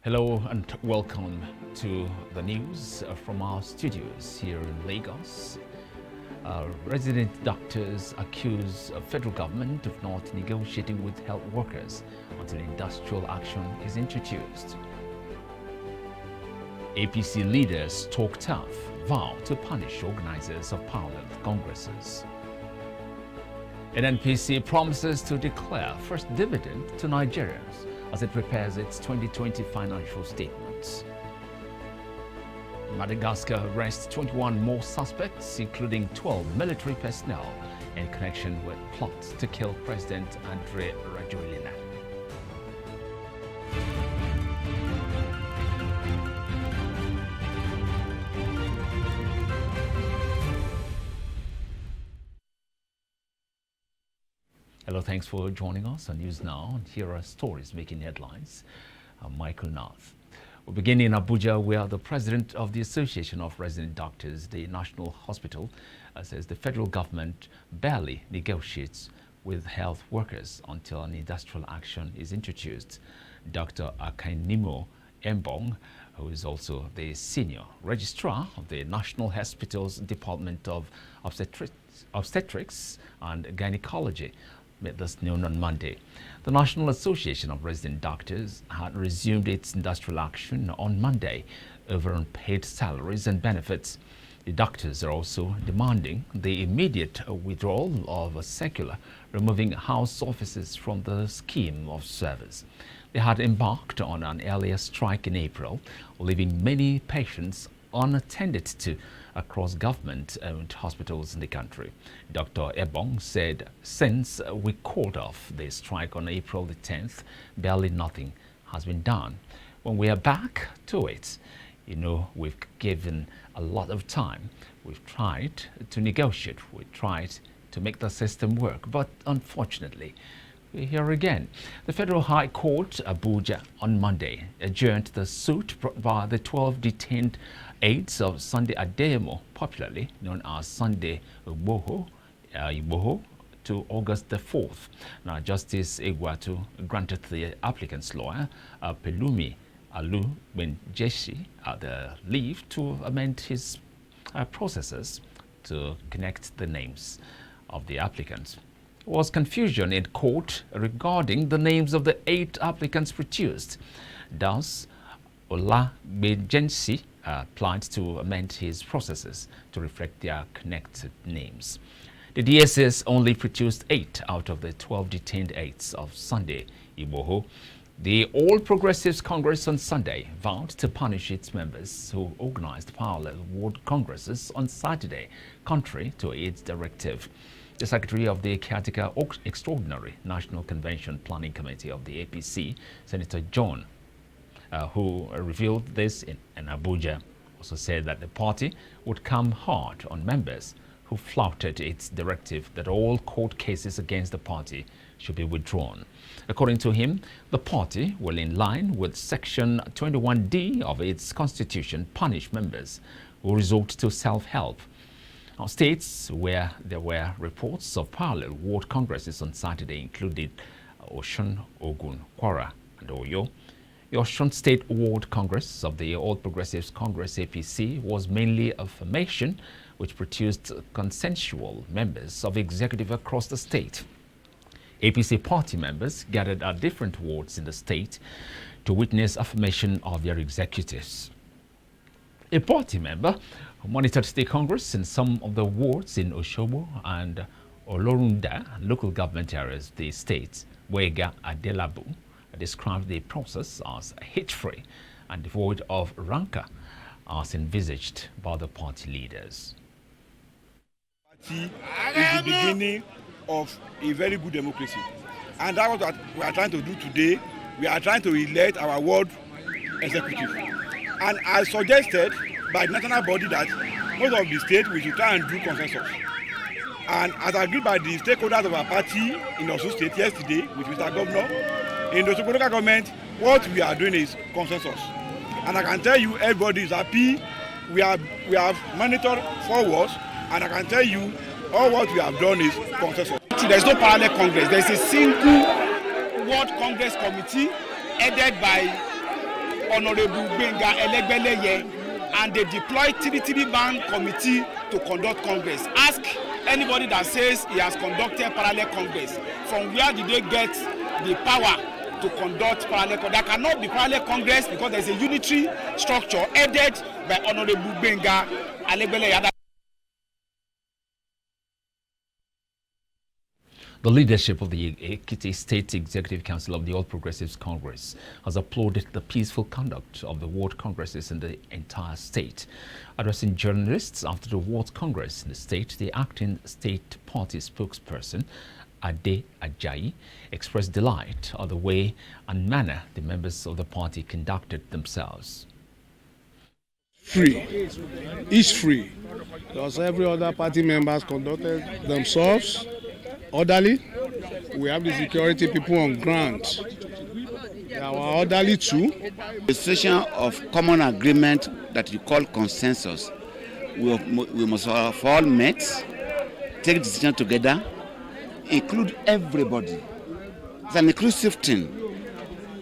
Hello and welcome to the news from our studios here in Lagos. Resident doctors accuse the federal government of not negotiating with health workers until industrial action is introduced. APC leaders talk tough, vow to punish organizers of parallel congresses. NNPC promises to declare first dividend to Nigerians as it prepares its 2020 financial statements. Madagascar arrests 21 more suspects, including 12 military personnel, in connection with plots to kill President Andre Rajoelina. Hello, thanks for joining us on News Now. And here are stories making headlines. I'm Michael Nath. We'll begin in Abuja, where the president of the Association of Resident Doctors, the National Hospital, says the federal government barely negotiates with health workers until an industrial action is introduced. Dr. Akainimo Mbong, who is also the senior registrar of the National Hospital's Department of Obstetrics and Gynecology, made this known on Monday. The National Association of Resident Doctors had resumed its industrial action on Monday over unpaid salaries and benefits. The doctors are also demanding the immediate withdrawal of a circular removing house offices from the scheme of service. They had embarked on an earlier strike in April, leaving many patients unattended to across government-owned hospitals in the country. Dr. Ebong said since we called off the strike on April the 10th, barely nothing has been done. When we are back to it, we've given a lot of time. We've tried to negotiate. We tried to make the system work, but unfortunately, we're here again. The Federal High Court, Abuja, on Monday adjourned the suit brought by the 12 detained aides of Sunday Adeyemo, popularly known as Sunday Igboho, to August the 4th. Now, Justice Egwatu granted the applicant's lawyer, Pelumi Alu Benjeshi, the leave to amend his processes to connect the names of the applicants. There was confusion in court regarding the names of the 8 applicants produced. Thus, Ola Benjeshi applied to amend his processes to reflect their connected names. The DSS only produced 8 out of the 12 detained aides of Sunday Igboho. The All Progressives Congress on Sunday vowed to punish its members who organized parallel ward congresses on Saturday, contrary to its directive. The Secretary of the EKITI Extraordinary National Convention Planning Committee of the APC, Senator John, who revealed this in Abuja, also said that the party would come hard on members who flouted its directive that all court cases against the party should be withdrawn. According to him, the party will, in line with Section 21D of its constitution, punish members who resort to self-help. Now, states where there were reports of parallel ward congresses on Saturday included OSUN, Ogun, Kwara, and Oyo. The Osun State Ward Congress of the All Progressives Congress APC was mainly a formation which produced consensual members of executive across the state. APC party members gathered at different wards in the state to witness affirmation of their executives. A party member who monitored the Congress in some of the wards in Oshobo and Olorunda local government areas of the state, Wega Adelabu, described the process as hate-free and devoid of rancor as envisaged by the party leaders. Party is the beginning of a very good democracy, and that's what we are trying to do today. We are trying to elect our ward executive, and as suggested by the national body that most of the states we should try and do consensus, and as agreed by the stakeholders of our party in Osun State yesterday with Mr. Governor. In the local government, what we are doing is consensus, and I can tell you everybody is happy. We have monitored 4 wards, and I can tell you all what we have done is consensus. There is no parallel congress. There is a single ward congress committee headed by Honorable Gbenga Elegbeleye, and they deploy three-man committee to conduct Congress. Ask anybody that says he has conducted parallel Congress, from where did they get the power to conduct parallel Congress? There cannot be parallel Congress because there is a unitary structure headed by Honorable Gbenga Elegbeleye. The leadership of the EKITI State Executive Council of the All Progressives Congress has applauded the peaceful conduct of the World Congresses in the entire state. Addressing journalists after the World Congress in the state, the acting state party spokesperson, Ade Ajayi, expressed delight at the way and manner the members of the party conducted themselves. Free. It's free. Because every other party members conducted themselves orderly. We have the security people on ground. They are orderly too. The situation of common agreement that you call consensus, we must have all met, take decision together, include everybody. It's an inclusive thing.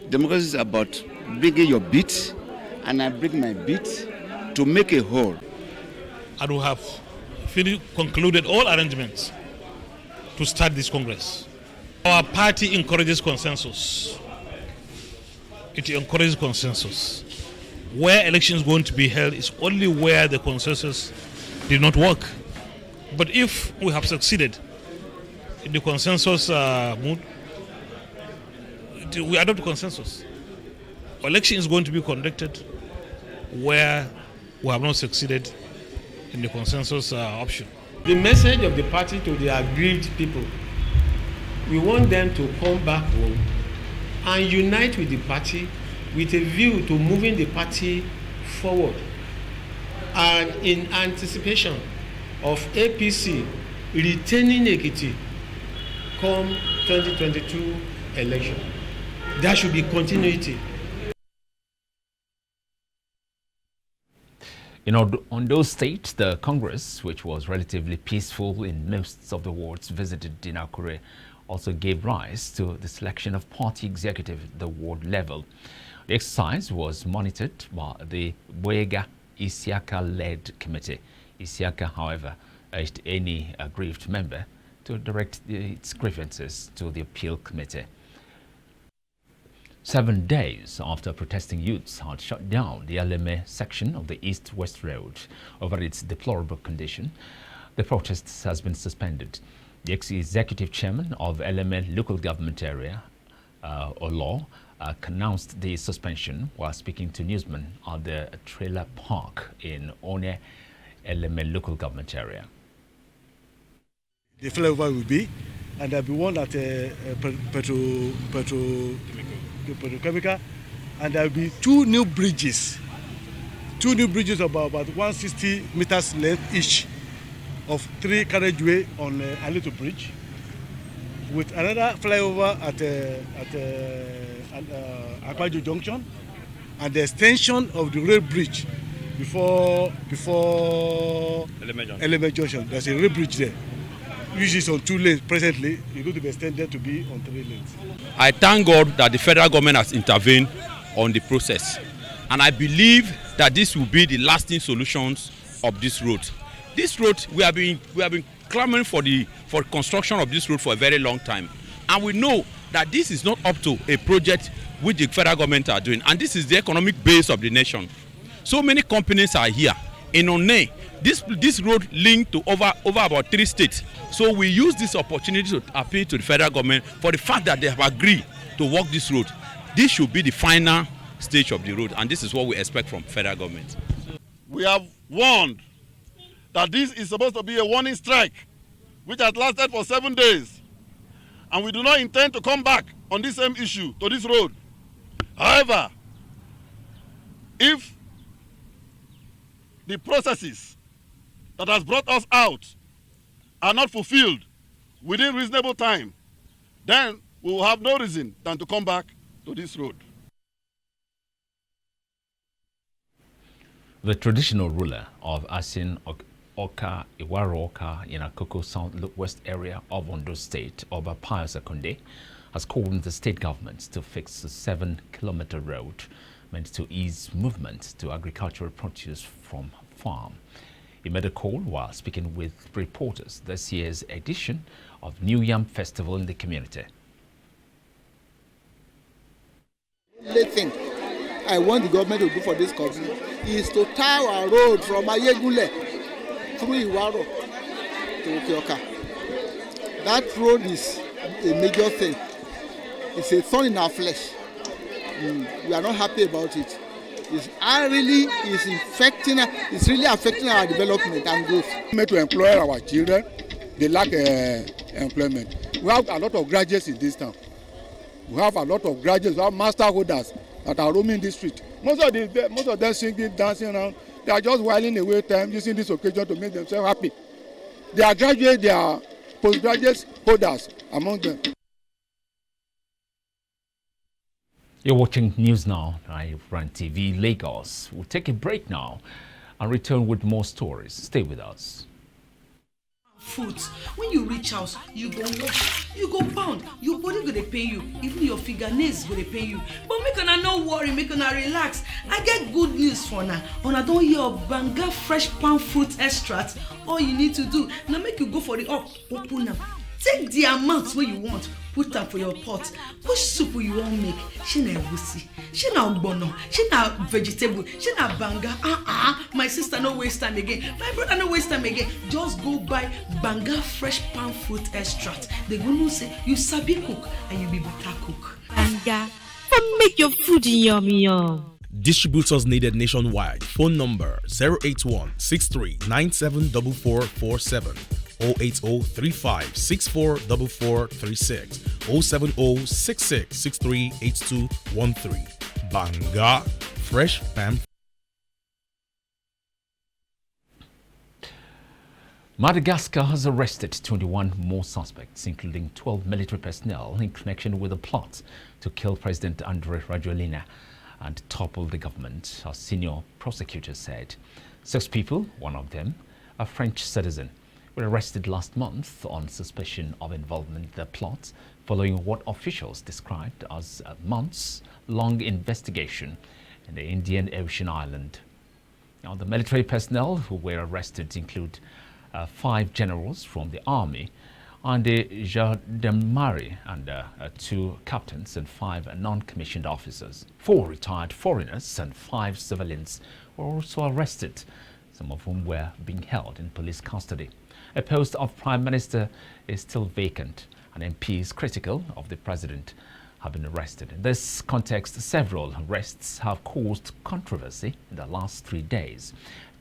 Democracy is about bringing your bit, and I bring my bit to make a whole. And we have concluded all arrangements to start this Congress. Our party encourages consensus. It encourages consensus. Where elections are going to be held is only where the consensus did not work. But if we have succeeded in the consensus mood, we adopt the consensus. Election is going to be conducted where we have not succeeded in the consensus option. The message of the party to the aggrieved people, we want them to come back home and unite with the party with a view to moving the party forward, and in anticipation of APC retaining Ekiti come 2022 election. There should be continuity. In Ondo State, the Congress, which was relatively peaceful in most of the wards visited in Akure, also gave rise to the selection of party executive at the ward level. The exercise was monitored by the Boyega Isiaka-led committee. Isiaka, however, urged any aggrieved member to direct its grievances to the appeal committee. 7 days after protesting youths had shut down the Eleme section of the East-West Road over its deplorable condition, the protest has been suspended. The ex-executive chairman of Eleme local government area, Olo, announced the suspension while speaking to newsmen at the trailer park in One, Eleme local government area. The flavor will be, and there'll be one at petrochemical, and there'll be two new bridges about 160 meters length each, of 3 carriageway on Alito Bridge, with another flyover at Akwajo Junction, and the extension of the rail bridge before Eleme Junction. There's a rail bridge there. Usually it's on 2 lanes. Presently, it's going to be extended to be on 3 lanes. I thank God that the federal government has intervened on the process, and I believe that this will be the lasting solutions of this road. This road, we have been clamoring for construction of this road for a very long time, and we know that this is not up to a project which the federal government are doing, and this is the economic base of the nation. So many companies are here in One. This road linked to over about 3 states. So we use this opportunity to appeal to the federal government for the fact that they have agreed to work this road. This should be the final stage of the road, and this is what we expect from federal government. We have warned that this is supposed to be a warning strike, which has lasted for 7 days. And we do not intend to come back on this same issue, to this road. However, if the processes that has brought us out are not fulfilled within reasonable time, then we will have no reason than to come back to this road. The traditional ruler of Asin Oka, YORUBA-OKA in Akoko Southwest area of Ondo State, Oba Pius Akonde, has called on the state government to fix the 7-kilometer road meant to ease movement to agricultural produce from farm. He made a call while speaking with reporters this year's edition of New Yam Festival in the community. The thing I want the government to do for this country is to tie our road from Ayegule through IWARO to OKA. That road is a major thing. It's a thorn in our flesh. We are not happy about it. It's really affecting our development and growth. To employ our children, they lack employment. We have a lot of graduates in this town. We have a lot of graduates, we have master holders that are roaming the street. Most of them singing, dancing around. They are just whiling away time using this occasion to make themselves happy. They are graduates, they are postgraduate holders among them. You're watching News Now, iBrandTV Lagos. We'll take a break now and return with more stories. Stay with us. Food. When you reach house, you go wash, you go pound, your body gonna pay you, even your fingernails gonna pay you. But make una no worry, make una relax. I get good news for now. Una don hear of Banga fresh palm fruit extract. All you need to do now make you go for the open am. Take the amount where you want, put am for your pot. Which soup you wan make? Shey na egusi, shey na ogbono, shey na vegetable, shey na banga. My sister no waste time again. My brother no waste time again. Just go buy Banga fresh palm fruit extract. They go know say you sabi cook and you be better cook. Banga, come make your food yummy yum. Distributors needed nationwide. Phone number 081-6397-4447. 080-3564-4436, 070-6663-8213. Banga fresh palm. Madagascar has arrested 21 more suspects, including 12 military personnel, in connection with a plot to kill President André Rajoelina and topple the government, a senior prosecutor said. 6 people, one of them a French citizen, were arrested last month on suspicion of involvement in the plot, following what officials described as a months-long investigation in the Indian Ocean island. Now, the military personnel who were arrested include 5 generals from the army and the gendarmerie and 2 captains and 5 non-commissioned officers. 4 retired foreigners and 5 civilians were also arrested, some of whom were being held in police custody. A post of Prime Minister is still vacant, and MPs critical of the president have been arrested. In this context, several arrests have caused controversy in the last 3 days.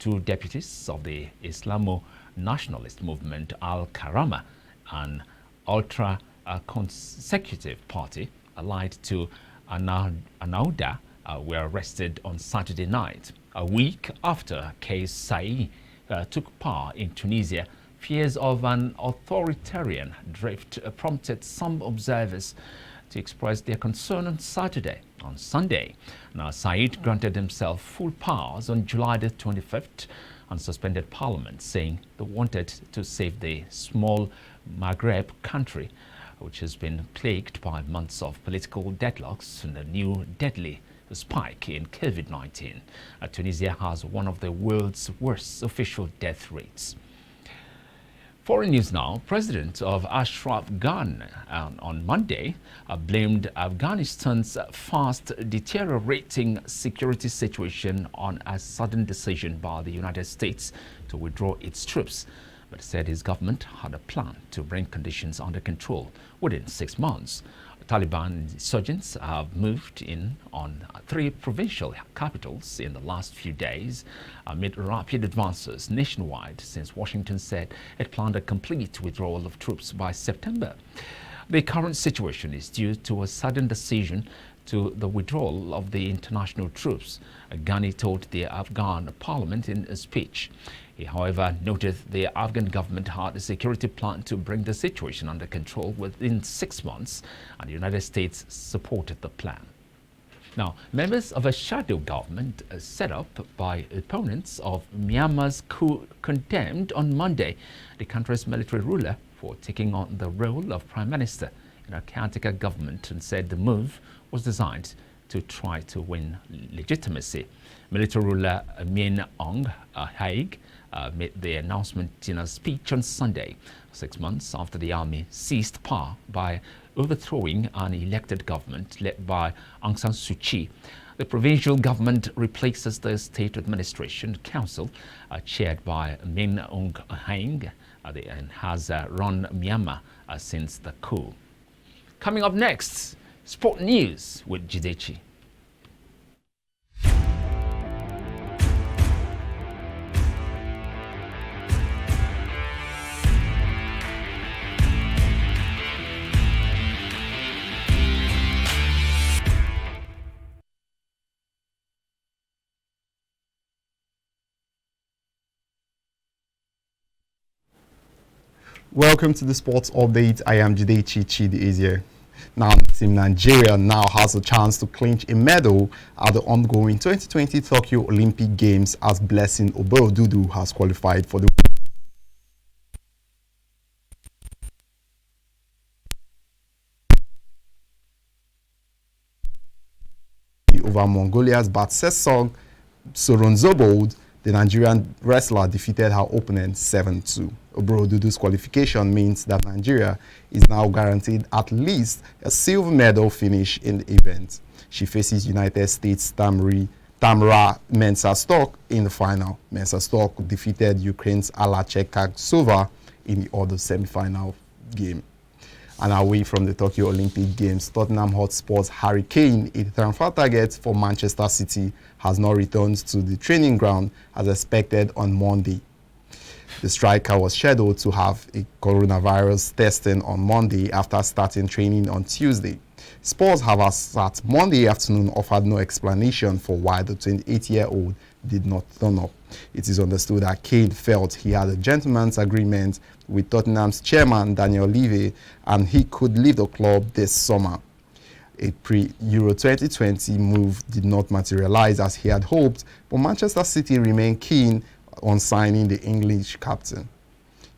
2 deputies of the Islamo-nationalist movement Al-Karama, an ultra-conservative party allied to Anauda, were arrested on Saturday night, a week after Kais Saied took power in Tunisia. Fears of an authoritarian drift prompted some observers to express their concern on Saturday. On Sunday, now Saied granted himself full powers on July the 25th and suspended parliament, saying they wanted to save the small Maghreb country, which has been plagued by months of political deadlocks and a new deadly spike in COVID-19. Tunisia has one of the world's worst official death rates. Foreign news now. President of Ashraf Ghani on Monday blamed Afghanistan's fast deteriorating security situation on a sudden decision by the United States to withdraw its troops, but said his government had a plan to bring conditions under control within 6 months. Taliban insurgents have moved in on 3 provincial capitals in the last few days amid rapid advances nationwide since Washington said it planned a complete withdrawal of troops by September. The current situation is due to a sudden decision to the withdrawal of the international troops, Ghani told the Afghan parliament in a speech. He, however, noted the Afghan government had a security plan to bring the situation under control within 6 months, and the United States supported the plan. Now, members of a shadow government set up by opponents of Myanmar's coup condemned on Monday the country's military ruler for taking on the role of prime minister in a caretaker government and said the move was designed to try to win legitimacy. Military ruler Min Aung Hlaing made the announcement in a speech on Sunday, 6 months after the army seized power by overthrowing an elected government led by Aung San Suu Kyi. The provincial government replaces the State Administration Council, chaired by Min Aung Hlaing, and has run Myanmar since the coup. Coming up next, sport news with Jidechi. Welcome to the sports update. I am Jidechi Chidi. Now, Team Nigeria now has a chance to clinch a medal at the ongoing 2020 Tokyo Olympic Games as Blessing Obodudu has qualified for the over Mongolia's Batsesog Soronzobold. The Nigerian wrestler defeated her opponent 7-2. Obodudu's qualification means that Nigeria is now guaranteed at least a silver medal finish in the event. She faces United States' Tamara Mensah-Stock in the final. Mensah-Stock defeated Ukraine's Alla Chekagsova in the other semi-final game. And away from the Tokyo Olympic Games, Tottenham Hotspur's Harry Kane, a transfer target for Manchester City, has not returned to the training ground as expected on Monday. The striker was scheduled to have a coronavirus testing on Monday after starting training on Tuesday. Spurs have as at Monday afternoon offered no explanation for why the 28-year-old did not turn up. It is understood that Kane felt he had a gentleman's agreement with Tottenham's chairman Daniel Levy and he could leave the club this summer. A pre-Euro 2020 move did not materialize as he had hoped, but Manchester City remained keen on signing the English captain.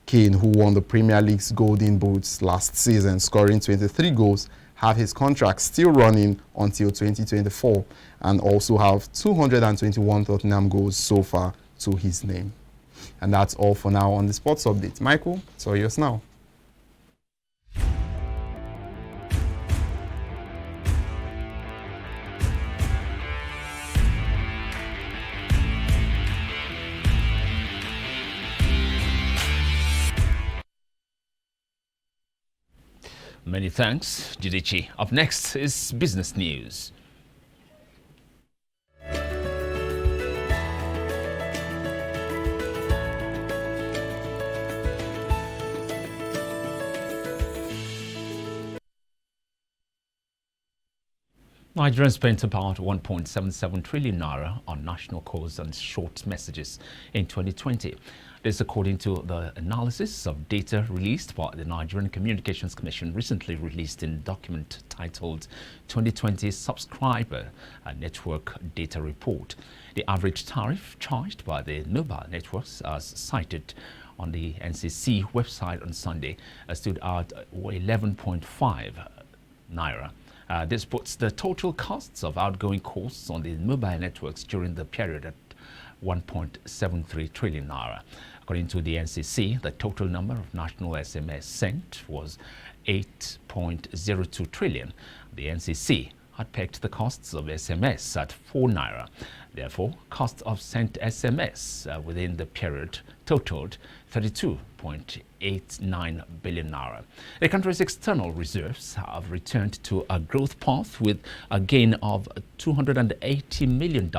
Kane, who won the Premier League's Golden Boots last season, scoring 23 goals, have his contract still running until 2024 and also have 221 Tottenham goals so far to his name. And that's all for now on the sports update. Michael, it's all yours now. Many thanks, Jidechi. Up next is business news. Nigeria spent about 1.77 trillion naira on national calls and short messages in 2020. This according to the analysis of data released by the Nigerian Communications Commission, recently released in a document titled 2020 Subscriber Network Data Report. The average tariff charged by the mobile networks, as cited on the NCC website on Sunday, stood at 11.5 naira. This puts the total costs of outgoing calls on the mobile networks during the period at 1.73 trillion naira. According to the NCC, the total number of national SMS sent was 8.02 trillion. The NCC had pegged the costs of SMS at 4 naira. Therefore, costs of sent SMS within the period totaled 32.89 billion naira. The country's external reserves have returned to a growth path with a gain of $280 million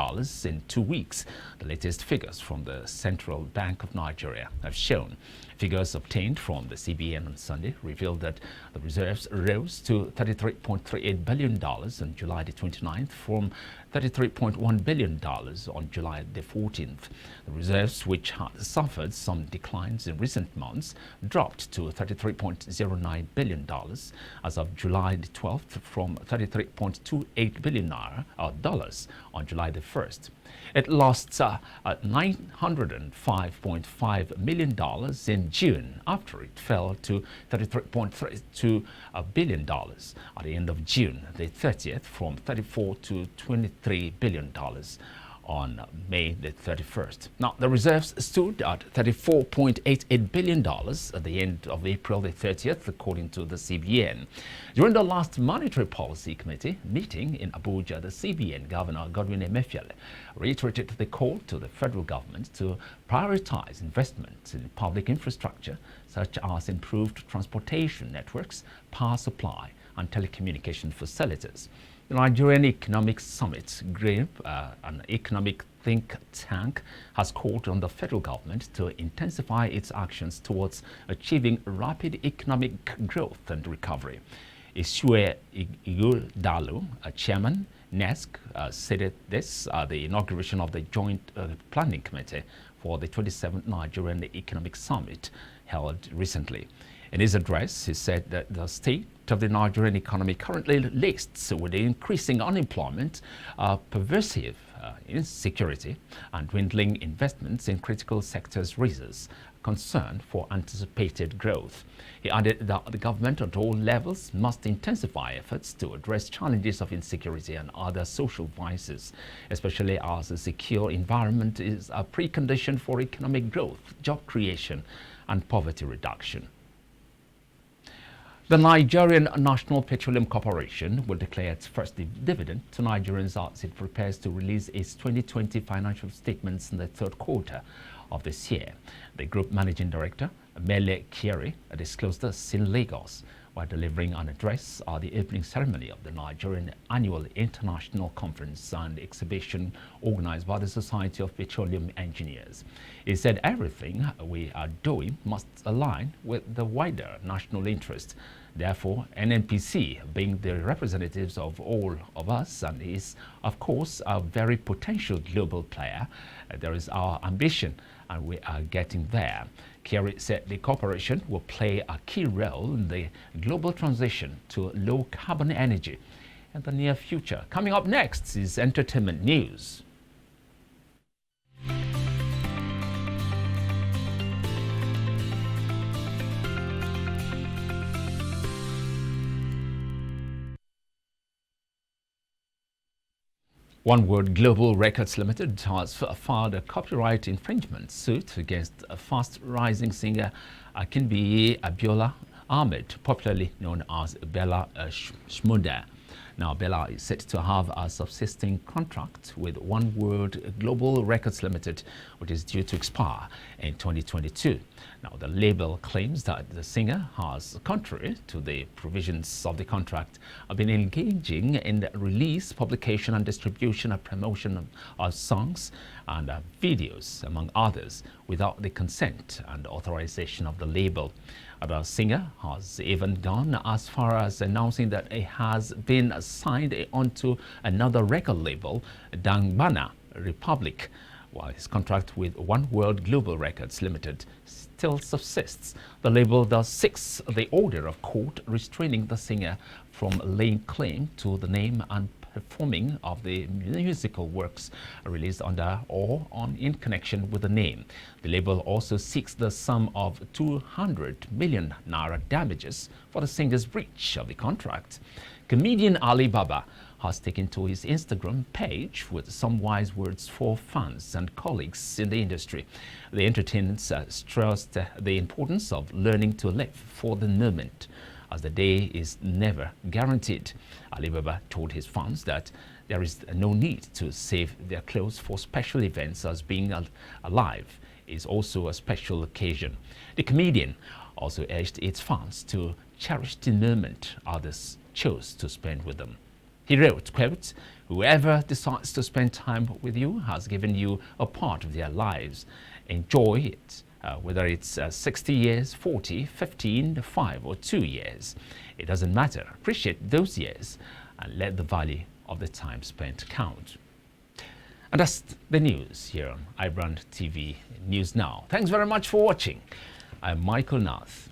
in 2 weeks. The latest figures from the Central Bank of Nigeria have shown. Figures obtained from the CBN on Sunday revealed that the reserves rose to $33.38 billion on July the 29th from $33.1 billion on July the 14th. The reserves, which had suffered some declines in recent months, dropped to $33.09 billion as of July the 12th from $33.28 billion dollars on July the 1st. It lost $905.5 million in June after it fell to $33.32 billion at the end of June the 30th from $34 to $23 billion on May the 31st. Now, the reserves stood at $34.88 billion at the end of April the 30th, according to the CBN. During the last Monetary Policy Committee meeting in Abuja, the CBN Governor Godwin Emefiele reiterated the call to the federal government to prioritize investments in public infrastructure, such as improved transportation networks, power supply, and telecommunication facilities. The Nigerian Economic Summit group, an economic think tank, has called on the federal government to intensify its actions towards achieving rapid economic growth and recovery. Isue Ighodalo, chairman, NESC, said this at the inauguration of the Joint Planning Committee for the 27th Nigerian Economic Summit held recently. In his address, he said that the state of the Nigerian economy currently lists with the increasing unemployment, pervasive insecurity, and dwindling investments in critical sectors raises concern for anticipated growth. He added that the government at all levels must intensify efforts to address challenges of insecurity and other social vices, especially as a secure environment is a precondition for economic growth, job creation, and poverty reduction. The Nigerian National Petroleum Corporation will declare its first dividend to Nigerians as it prepares to release its 2020 financial statements in the third quarter of this year. The Group Managing Director, Mele Kiri, disclosed this in Lagos while delivering an address at the opening ceremony of the Nigerian Annual International Conference and Exhibition organized by the Society of Petroleum Engineers. He said everything we are doing must align with the wider national interest. Therefore, NNPC, being the representatives of all of us and is, of course, a very potential global player, there is our ambition and we are getting there. Kerry said the corporation will play a key role in the global transition to low-carbon energy in the near future. Coming up next is entertainment news. One World Global Records Limited has filed a copyright infringement suit against a fast-rising singer Akinbiyi Abiola Ahmed, popularly known as Bella Shmurda. Now, Bella is set to have a subsisting contract with One World Global Records Limited, which is due to expire in 2022. Now, the label claims that the singer has, contrary to the provisions of the contract, been engaging in the release, publication, and distribution and promotion of songs and videos, among others, without the consent and authorization of the label. The singer has even gone as far as announcing that it has been signed onto another record label, Dangbana Republic, while his contract with One World Global Records Limited still subsists. The label thus seeks the order of court restraining the singer from laying claim to the name and performing of the musical works released under or in connection with the name. The label also seeks the sum of 200 million naira damages for the singer's breach of the contract. Comedian Ali Baba has taken to his Instagram page with some wise words for fans and colleagues in the industry. The entertainer stressed the importance of learning to live for the moment, as the day is never guaranteed. Ali Baba told his fans that there is no need to save their clothes for special events, as being alive is also a special occasion. The comedian also urged its fans to cherish the moment others chose to spend with them. He wrote, quote, "Whoever decides to spend time with you has given you a part of their lives. Enjoy it. Whether it's 60 years, 40, 15, 5 or 2 years. It doesn't matter. Appreciate those years and let the value of the time spent count." And that's the news here on iBrandTV News Now. Thanks very much for watching. I'm Michael Nath.